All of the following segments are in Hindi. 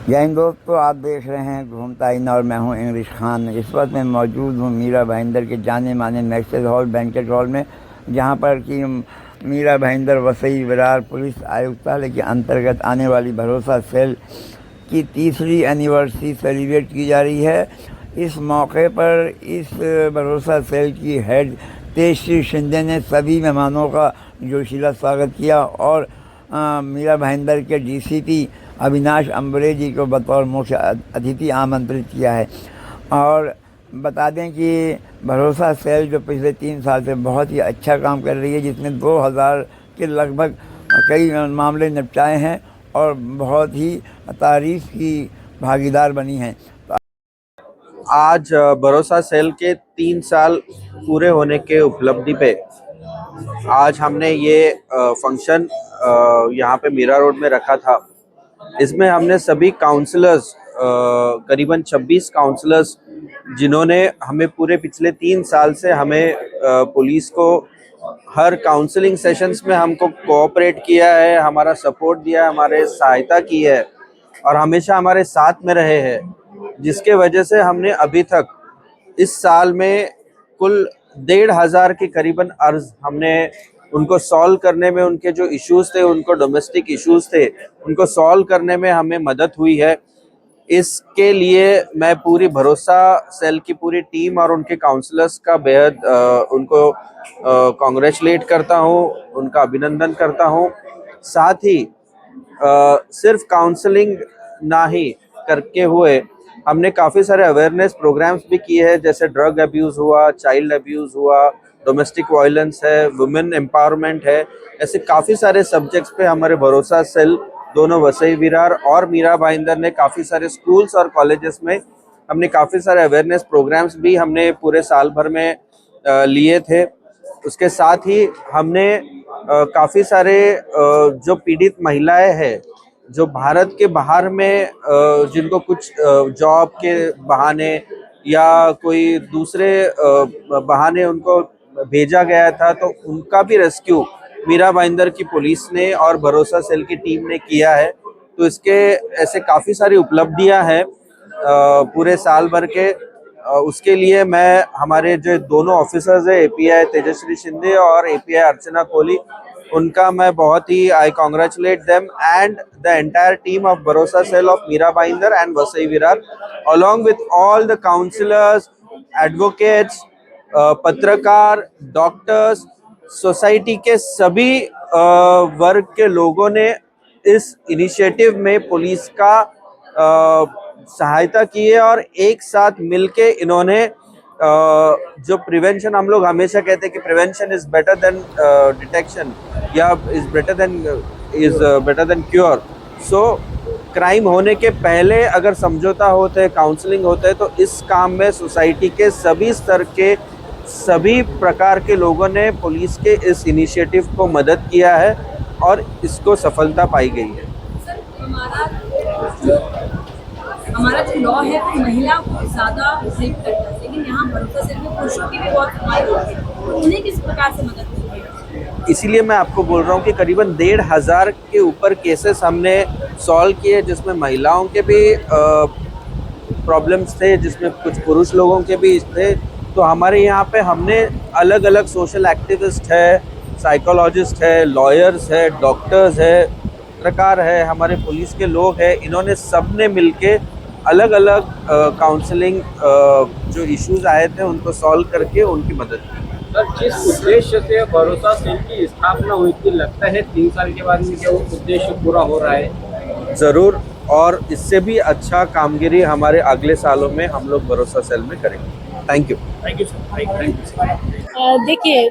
जय हिंद दोस्तों, आप देख रहे हैं घूमता इन और मैं हूं इंग्लिश खान। इस वक्त मैं मौजूद हूं मीरा भाईंदर के जाने माने मैसेज हॉल बैंकेट हॉल में, जहां पर कि मीरा भाईंदर वसई विरार पुलिस आयुक्तालय के अंतर्गत आने वाली भरोसा सेल की तीसरी एनिवर्सरी सेलिब्रेट की जा रही है। इस मौके पर इस भरोसा सेल की हेड तेजश्री शिंदे ने सभी मेहमानों का जोशीला स्वागत किया और मीरा भाईंदर के डीसीपी अविनाश अंबरे जी को बतौर मुख्य अतिथि आमंत्रित किया है। और बता दें कि भरोसा सेल जो पिछले 3 साल से बहुत ही अच्छा काम कर रही है, जिसमें 2000 के लगभग कई मामले निपटाए हैं और बहुत ही तारीफ की भागीदार बनी हैं। आज भरोसा सेल के 3 साल पूरे होने के उपलब्धि पे आज हमने ये फंक्शन यहाँ पे मीरा रोड में रखा था। इसमें हमने सभी काउंसलर्स, करीबन 26 काउंसलर्स, जिन्होंने हमें पूरे पिछले 3 साल से हमें पुलिस को हर काउंसलिंग सेशंस में हमको कोऑपरेट किया है, हमारा सपोर्ट दिया है, हमारे सहायता की है और हमेशा हमारे साथ में रहे हैं, जिसके वजह से हमने अभी तक इस साल में कुल 1,500 के करीबन अर्ज हमने उनको सॉल्व करने में, उनके जो इश्यूज थे, उनको डोमेस्टिक इश्यूज थे, उनको सॉल्व करने में हमें मदद हुई है। इसके लिए मैं पूरी भरोसा सेल की पूरी टीम और उनके काउंसलर्स का बेहद उनको कॉन्ग्रेचुलेट करता हूँ, उनका अभिनंदन करता हूँ। साथ ही सिर्फ काउंसलिंग ना ही करके हुए हमने काफ़ी सारे अवेयरनेस प्रोग्राम्स भी किए हैं, जैसे ड्रग अब्यूज़ हुआ, चाइल्ड अब्यूज़ हुआ, डोमेस्टिक वायलेंस है, वुमेन एम्पावरमेंट है। ऐसे काफ़ी सारे सब्जेक्ट्स पे हमारे भरोसा सेल, दोनों वसई विरार और मीरा भाईंदर ने काफ़ी सारे स्कूल्स और कॉलेजेस में हमने काफ़ी सारे अवेयरनेस प्रोग्राम्स भी हमने पूरे साल भर में लिए थे। उसके साथ ही हमने काफ़ी सारे जो पीड़ित महिलाएं हैं, जो भारत के बाहर में जिनको कुछ जॉब के बहाने या कोई दूसरे बहाने उनको भेजा गया था, तो उनका भी रेस्क्यू मीरा भाईंदर की पुलिस ने और भरोसा सेल की टीम ने किया है। तो इसके ऐसे काफ़ी सारी उपलब्धियां हैं पूरे साल भर के। उसके लिए मैं हमारे जो दोनों ऑफिसर्स है, एपीआई तेजश्री शिंदे और एपीआई अर्चना कोहली, उनका मैं बहुत ही I congratulate them and the entire team of Bharosa cell of Mira Bhayandar and Vasai Virar along with all the counselors, advocates, पत्रकार, डॉक्टर्स, सोसाइटी के सभी वर्ग के लोगों ने इस इनिशिएटिव में पुलिस का सहायता की है और एक साथ मिलके इन्होंने जो प्रिवेंशन, हम लोग हमेशा कहते हैं कि prevention is better than detection या is better than cure. So crime होने के पहले अगर समझौता होता है, काउंसलिंग होता है, तो इस काम में सोसाइटी के सभी स्तर के सभी प्रकार के लोगों ने पुलिस के इस इनिशिएटिव को मदद किया है और इसको सफलता पाई गई है। सर, हमारा जो लॉ है वो महिला को ज़्यादा हेल्प करता है, लेकिन यहाँ भरोसा सेल में पुरुषों की भी बहुत कमाई होती है, तो उन्हें किस प्रकार से मदद मिलती है? इसीलिए मैं आपको बोल रहा हूँ कि करीबन 1,500 के ऊपर केसेस हमने सॉल्व किए, जिसमें महिलाओं के भी प्रॉब्लम्स थे, जिसमें कुछ पुरुष लोगों के भी थे। तो हमारे यहाँ पे हमने अलग अलग सोशल एक्टिविस्ट है, साइकोलॉजिस्ट है, लॉयर्स है, डॉक्टर्स है, पत्रकार है, हमारे पुलिस के लोग हैं, इन्होंने सब ने मिलके अलग अलग काउंसलिंग जो इश्यूज आए थे उनको सॉल्व करके उनकी मदद की। सर, जिस उद्देश्य से भरोसा सेल की स्थापना हुई थी, लगता है 3 साल के बाद में क्या वो उद्देश्य पूरा हो रहा है? ज़रूर, और इससे भी अच्छा कामगिरी हमारे अगले सालों में हम लोग भरोसा सेल में करेंगे। Thank you. Thank you sir, thank you. देखिए,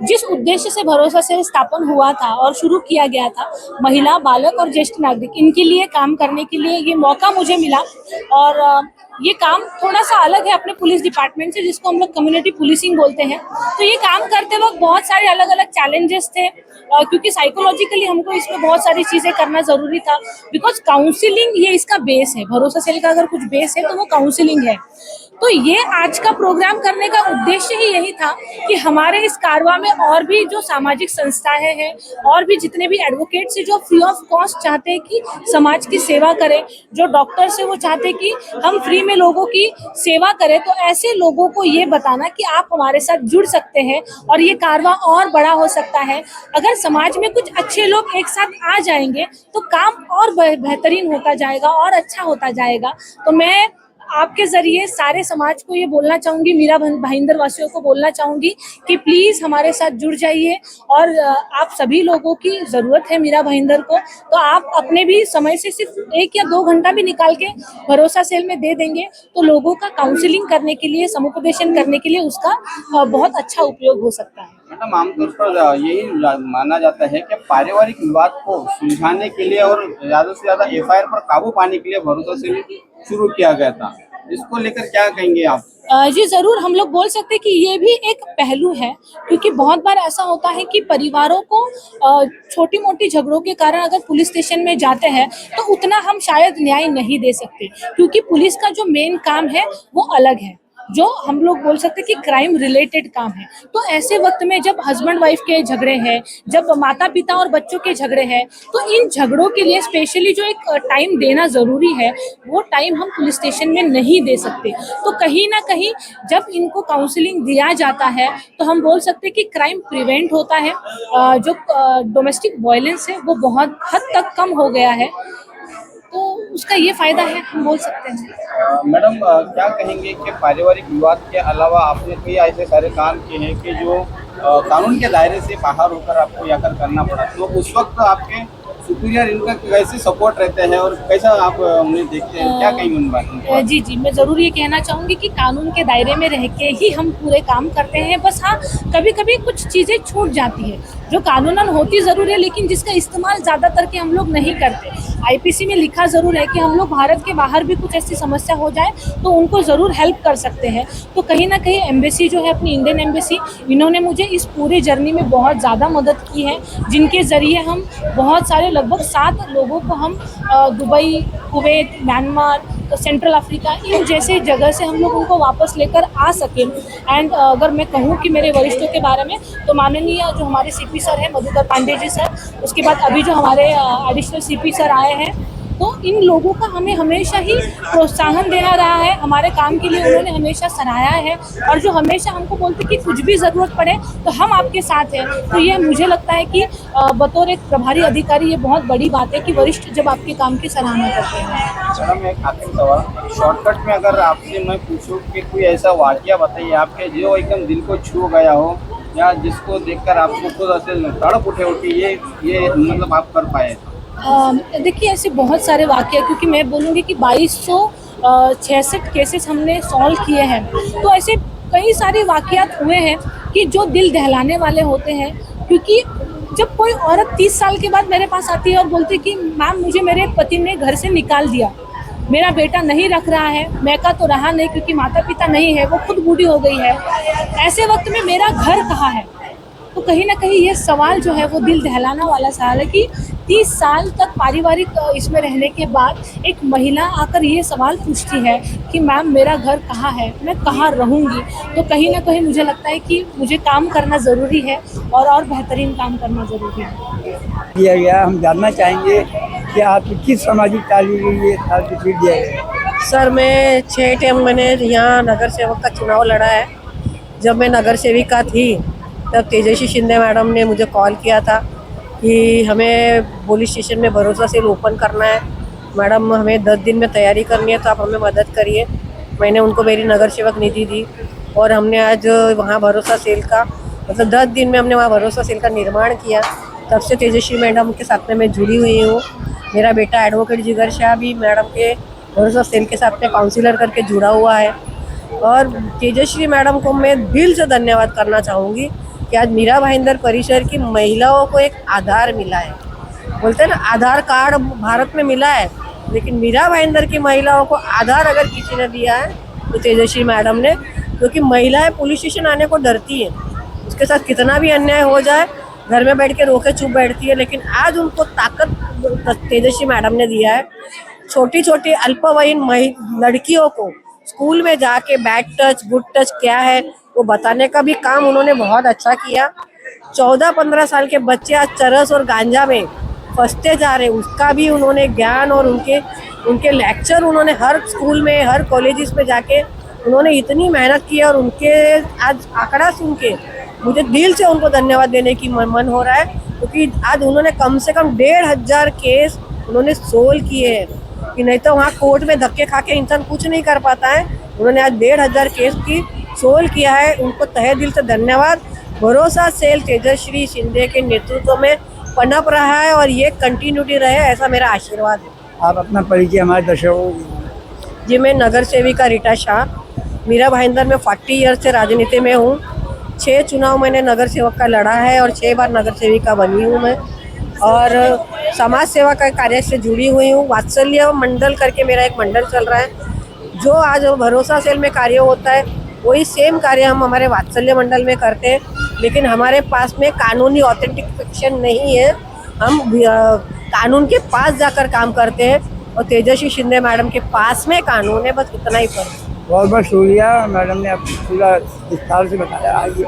जिस उद्देश्य से भरोसा सेल स्थापन हुआ था और शुरू किया गया था, महिला, बालक और ज्येष्ठ नागरिक, इनके लिए काम करने के लिए ये मौका मुझे मिला। और ये काम थोड़ा सा अलग है अपने पुलिस डिपार्टमेंट से, जिसको हम लोग कम्युनिटी पुलिसिंग बोलते हैं। तो ये काम करते वक्त बहुत सारे अलग अलग चैलेंजेस थे, क्योंकि साइकोलॉजिकली हमको इसमें बहुत सारी चीज़ें करना ज़रूरी था। बिकॉज काउंसिलिंग ये इसका बेस है, भरोसा सेल का अगर कुछ बेस है तो वो काउंसिलिंग है। तो ये आज का प्रोग्राम करने का उद्देश्य ही यही था कि हमारे इस कारवा में और भी जो सामाजिक संस्थाएं हैं और भी जितने भी एडवोकेट्स हैं जो फ्री ऑफ कॉस्ट चाहते हैं कि समाज की सेवा करें, जो डॉक्टर्स हैं वो चाहते हैं कि हम फ्री में लोगों की सेवा करें, तो ऐसे लोगों को ये बताना कि आप हमारे साथ जुड़ सकते हैं और ये कारवा और बड़ा हो सकता है। अगर समाज में कुछ अच्छे लोग एक साथ आ जाएंगे तो काम और बेहतरीन होता जाएगा और अच्छा होता जाएगा। तो मैं आपके जरिए सारे समाज को ये बोलना चाहूंगी, मीरा भाईंदर वासियों को बोलना चाहूंगी कि प्लीज हमारे साथ जुड़ जाइए और आप सभी लोगों की जरूरत है मीरा भाईंदर को, तो आप अपने भी समय से सिर्फ 1 या 2 घंटा भी निकाल के भरोसा सेल में दे देंगे तो लोगों का काउंसलिंग करने के लिए, समुपदेशन करने के लिए उसका बहुत अच्छा उपयोग हो सकता है। मैडम, आमतौर पर यही माना जाता है कि पारिवारिक विवाद को सुलझाने के लिए और ज्यादा से ज्यादा एफआईआर पर काबू पाने के लिए भरोसा सेल शुरू किया गया था। इसको लेकर क्या कहेंगे आप? जी जरूर, हम लोग बोल सकते हैं कि ये भी एक पहलू है, क्योंकि बहुत बार ऐसा होता है कि परिवारों को छोटी मोटी झगड़ों के कारण अगर पुलिस स्टेशन में जाते हैं तो उतना हम शायद न्याय नहीं दे सकते, क्योंकि पुलिस का जो मेन काम है वो अलग है, जो हम लोग बोल सकते हैं कि क्राइम रिलेटेड काम है। तो ऐसे वक्त में जब हस्बैंड वाइफ के झगड़े हैं, जब माता पिता और बच्चों के झगड़े हैं, तो इन झगड़ों के लिए स्पेशली जो एक टाइम देना जरूरी है वो टाइम हम पुलिस स्टेशन में नहीं दे सकते। तो कहीं ना कहीं जब इनको काउंसलिंग दिया जाता है तो हम बोल सकते हैं कि क्राइम प्रिवेंट होता है, जो डोमेस्टिक वायलेंस है वो बहुत हद तक कम हो गया है, तो उसका ये फायदा है, हम बोल सकते हैं। मैडम, क्या कहेंगे कि पारिवारिक विवाद के अलावा आपने कई ऐसे सारे काम किए हैं कि जो कानून के दायरे से बाहर होकर आपको यहाँ करना पड़ा, तो उस वक्त आपके सुपीरियर इनका कैसे सपोर्ट रहते हैं और कैसा आप उन्हें देखते हैं, क्या कहेंगे उन बातों? जी, मैं ज़रूर ये कहना चाहूँगी कि कानून के दायरे में रह के ही हम पूरे काम करते हैं। बस हाँ, कभी कभी कुछ चीज़ें छूट जाती है जो कानूनन होती ज़रूर है, लेकिन जिसका इस्तेमाल ज़्यादातर के हम लोग नहीं करते। आईपीसी में लिखा ज़रूर है कि हम लोग भारत के बाहर भी कुछ ऐसी समस्या हो जाए तो उनको ज़रूर हेल्प कर सकते हैं। तो कहीं ना कहीं एम्बेसी जो है, अपनी इंडियन एम्बेसी, इन्होंने मुझे इस पूरे जर्नी में बहुत ज़्यादा मदद की है, जिनके ज़रिए हम बहुत सारे लगभग 7 लोगों को हम Dubai, Kuwait, Myanmar, Central Africa, इन जैसे जगह से हम लोग उनको वापस लेकर आ सकें। एंड अगर मैं कहूँ कि मेरे वरिष्ठों के बारे में, तो माननीय जो हमारे सीपी सर हैं, मधुकर पांडे जी सर, उसके बाद अभी जो हमारे एडिशनल सीपी सर आए हैं, तो इन लोगों का हमें हमेशा ही प्रोत्साहन देना रहा है। हमारे काम के लिए उन्होंने हमेशा सराहा है और जो हमेशा हमको बोलते कि कुछ भी ज़रूरत पड़े तो हम आपके साथ हैं। तो ये मुझे लगता है कि बतौर एक प्रभारी अधिकारी ये बहुत बड़ी बात है कि वरिष्ठ जब आपके काम की सराहना करते हैं। मैडम, एक आखिरी सवाल शॉर्टकट में अगर आपसे मैं पूछूं कि कोई ऐसा वाकया बताइए आपके जो एकदम दिल को छू गया हो, या जिसको देखकर आपको खुद ऐसे तड़प उठे हो कि ये मतलब आप कर पाए? देखिए, ऐसे बहुत सारे वाक़या, क्योंकि मैं बोलूँगी कि 2266 केसेस हमने सॉल्व किए हैं, तो ऐसे कई सारे वाक़यात हुए हैं कि जो दिल दहलाने वाले होते हैं। क्योंकि जब कोई औरत 30 साल के बाद मेरे पास आती है और बोलती है कि मैम, मुझे मेरे पति ने घर से निकाल दिया, मेरा बेटा नहीं रख रहा है, मैका तो रहा नहीं क्योंकि माता पिता नहीं है, वो खुद बूढ़ी हो गई है, ऐसे वक्त में मेरा घर कहाँ है? तो कहीं ना कहीं ये सवाल जो है वो दिल दहलाना वाला सवाल है कि 30 साल तक पारिवारिक इसमें रहने के बाद एक महिला आकर ये सवाल पूछती है कि मैम, मेरा घर कहाँ है, मैं कहाँ रहूँगी? तो कहीं ना कहीं मुझे लगता है कि मुझे काम करना ज़रूरी है और बेहतरीन काम करना ज़रूरी है। दिया गया, हम जानना चाहेंगे कि आप किस सामाजिक कार्य के लिए सर्टिफिकेट दिया गया? सर, मैं 6 टाइम मैंने यहाँ नगर सेवक का चुनाव लड़ा है। जब मैं नगर सेविका थी तब तेजस्वी शिंदे मैडम ने मुझे कॉल किया था कि हमें पुलिस स्टेशन में भरोसा सेल ओपन करना है, मैडम हमें 10 दिन में तैयारी करनी है, तो आप हमें मदद करिए। मैंने उनको मेरी नगर सेवक निधि दी और हमने आज वहाँ भरोसा सेल का, मतलब 10 दिन में हमने वहाँ भरोसा सेल का निर्माण किया। तब से तेजस्वी मैडम के साथ में मैं जुड़ी हुई हूँ। मेरा बेटा एडवोकेट जिगर शाह भी मैडम के भरोसा सेल के साथ में काउंसिलर करके जुड़ा हुआ है। और तेजस्वी मैडम को मैं दिल से धन्यवाद करना चाहूँगी कि आज मीरा भाईंदर परिसर की महिलाओं को एक आधार मिला है। बोलते हैं ना, आधार कार्ड भारत में मिला है, लेकिन मीरा भाईंदर की महिलाओं को आधार अगर किसी ने दिया है तो तेजस्वी मैडम ने, क्योंकि महिलाएं पुलिस स्टेशन आने को डरती हैं। उसके साथ कितना भी अन्याय हो जाए घर में बैठ के रोके चुप बैठती है, लेकिन आज उनको ताकत तेजस्वी मैडम ने दिया है। छोटी छोटी अल्पवयीन लड़कियों को स्कूल में जाके बैड टच गुड टच क्या है वो बताने का भी काम उन्होंने बहुत अच्छा किया। 14-15 साल के बच्चे आज चरस और गांजा में फंसते जा रहे, उसका भी उन्होंने ज्ञान और उनके लेक्चर उन्होंने हर स्कूल में हर कॉलेजेस में जाके उन्होंने इतनी मेहनत की और उनके आज आंकड़ा सुन के मुझे दिल से उनको धन्यवाद देने की मन हो रहा है, क्योंकि आज उन्होंने कम से कम 1500 केस उन्होंने सोल्व किए हैं कि नहीं तो वहाँ कोर्ट में धक्के खा के इंसान कुछ नहीं कर पाता है। उन्होंने आज 1500 केस की सोल्व किया है, उनको तहे दिल से धन्यवाद। भरोसा सेल तेजश्री शिंदे के नेतृत्व में पनप रहा है और ये कंटिन्यूटी रहे, ऐसा मेरा आशीर्वाद है। आप अपना परिचय हमारे दर्शकों। जी, मैं नगर सेविका रीटा शाह, मीरा भाईंदर में 40 ईयर से राजनीति में हूँ। 6 चुनाव मैंने नगर सेवक का लड़ा है और 6 बार नगर सेविका बनी हूँ मैं, और समाज सेवा का कार्य से जुड़ी हुई हूँ। वात्सल्य मंडल करके मेरा एक मंडल चल रहा है, जो आज भरोसा सेल में कार्य होता है वही सेम कार्य हम हमारे वात्सल्य मंडल में करते हैं, लेकिन हमारे पास में कानूनी ऑथेंटिफिकेशन नहीं है। हम कानून के पास जाकर काम करते हैं और तेजस्वी शिंदे मैडम के पास में कानून है, बस इतना ही फर्क है। बहुत बहुत शुक्रिया, मैडम ने आप पूरा विस्तार से बताया। आइए,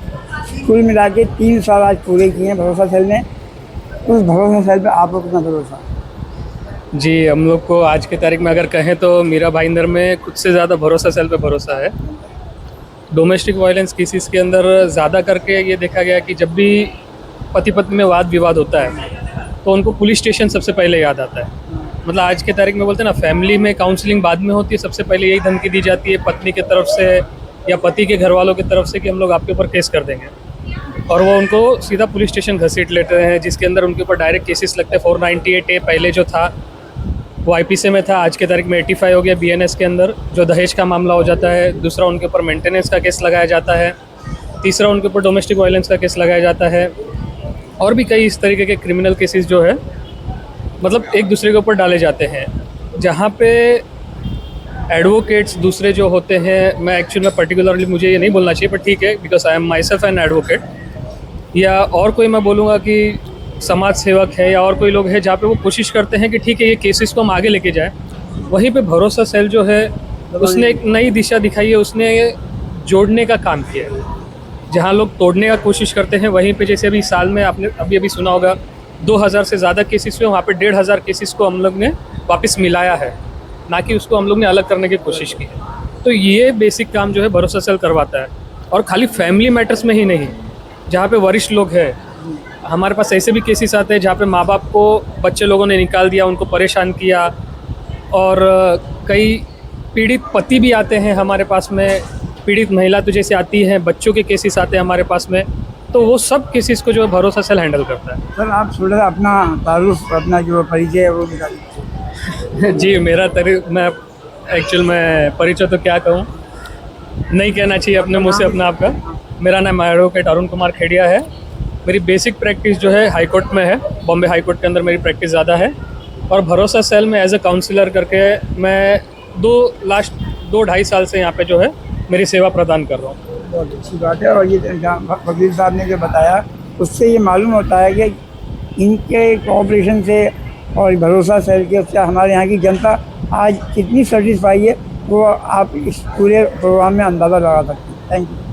कुल मिला के 3 साल आज पूरे किए हैं भरोसा सेल में। उस भरोसा सेल पे आप लोग कितना भरोसा? जी, हम लोग को आज की तारीख में अगर कहें तो मीरा भाईंदर में कुछ से ज़्यादा भरोसा सेल पे भरोसा है। डोमेस्टिक वायलेंस केसेस के अंदर ज़्यादा करके ये देखा गया कि जब भी पति पत्नी में वाद विवाद होता है तो उनको पुलिस स्टेशन सबसे पहले याद आता है। मतलब आज के तारीख में बोलते हैं ना, फैमिली में काउंसलिंग बाद में होती है, सबसे पहले यही धमकी दी जाती है पत्नी की तरफ से या पति के घर वालों की तरफ से कि हम लोग आपके ऊपर केस कर देंगे, और वो उनको सीधा पुलिस स्टेशन घसीट लेते हैं, जिसके अंदर उनके ऊपर डायरेक्ट केसेस लगते हैं। 498A पहले जो था वो IPC में था, आज के तारीख में 85 हो गया BNS के अंदर, जो दहेज का मामला हो जाता है। दूसरा उनके ऊपर मेंटेनेंस का केस लगाया जाता है। तीसरा उनके ऊपर डोमेस्टिक वायलेंस का केस लगाया जाता है, और भी कई इस तरीके के क्रिमिनल केसेस जो है मतलब एक दूसरे के ऊपर डाले जाते हैं, जहाँ पे एडवोकेट्स दूसरे जो होते हैं, मैं एक्चुअली में पर्टिकुलरली मुझे ये नहीं बोलना चाहिए पर ठीक है, because I am my self an advocate, या और कोई मैं बोलूँगा कि समाज सेवक है या और कोई लोग हैं जहाँ पे वो कोशिश करते हैं कि ठीक है ये केसेस को हम आगे लेके जाएं। वहीं पे भरोसा सेल जो है उसने एक नई दिशा दिखाई है, उसने जोड़ने का काम किया है। जहाँ लोग तोड़ने का कोशिश करते हैं वहीं पे, जैसे अभी साल में आपने अभी सुना होगा 2000 से ज़्यादा केसेस हुए, वहाँ पे 1500 केसेस को हम लोग ने वापस मिलाया है, ना कि उसको हम लोग ने अलग करने की कोशिश की है। तो ये बेसिक काम जो है भरोसा सेल करवाता है, और खाली फैमिली मैटर्स में ही नहीं, जहाँ पे वरिष्ठ लोग हैं, हमारे पास ऐसे भी केसेस आते हैं जहाँ पे माँ बाप को बच्चे लोगों ने निकाल दिया, उनको परेशान किया, और कई पीड़ित पति भी आते हैं हमारे पास में, पीड़ित महिला तो जैसे आती हैं, बच्चों के केसेस आते हैं हमारे पास में, तो वो सब केसेस को जो है भरोसा सेल हैंडल करता है। सर आप थोड़ा सा अपना तारुफ, अपना जो परिचय है वो बता दीजिए। जी, मैं एक्चुअल में परिचय तो क्या कहूँ, नहीं कहना चाहिए अपने मुँह से अपना आपका। मेरा नाम एडवोकेट अरुण कुमार खेड़िया है। मेरी बेसिक प्रैक्टिस जो है हाई कोर्ट में है, बॉम्बे हाई कोर्ट के अंदर मेरी प्रैक्टिस ज़्यादा है, और भरोसा सेल में एज ए काउंसलर करके मैं लास्ट 2-2.5 साल से यहाँ पे जो है मेरी सेवा प्रदान कर रहा हूँ। बहुत अच्छी बात है। और ये वकील साहब ने जो बताया उससे ये मालूम होता है कि इनके कोऑपरेशन से और भरोसा सेल के उससे हमारे यहाँ की जनता आज कितनी सेटिस्फाई है, वो आप इस पूरे प्रोग्राम में अंदाज़ा लगा सकते हैं। Thank you.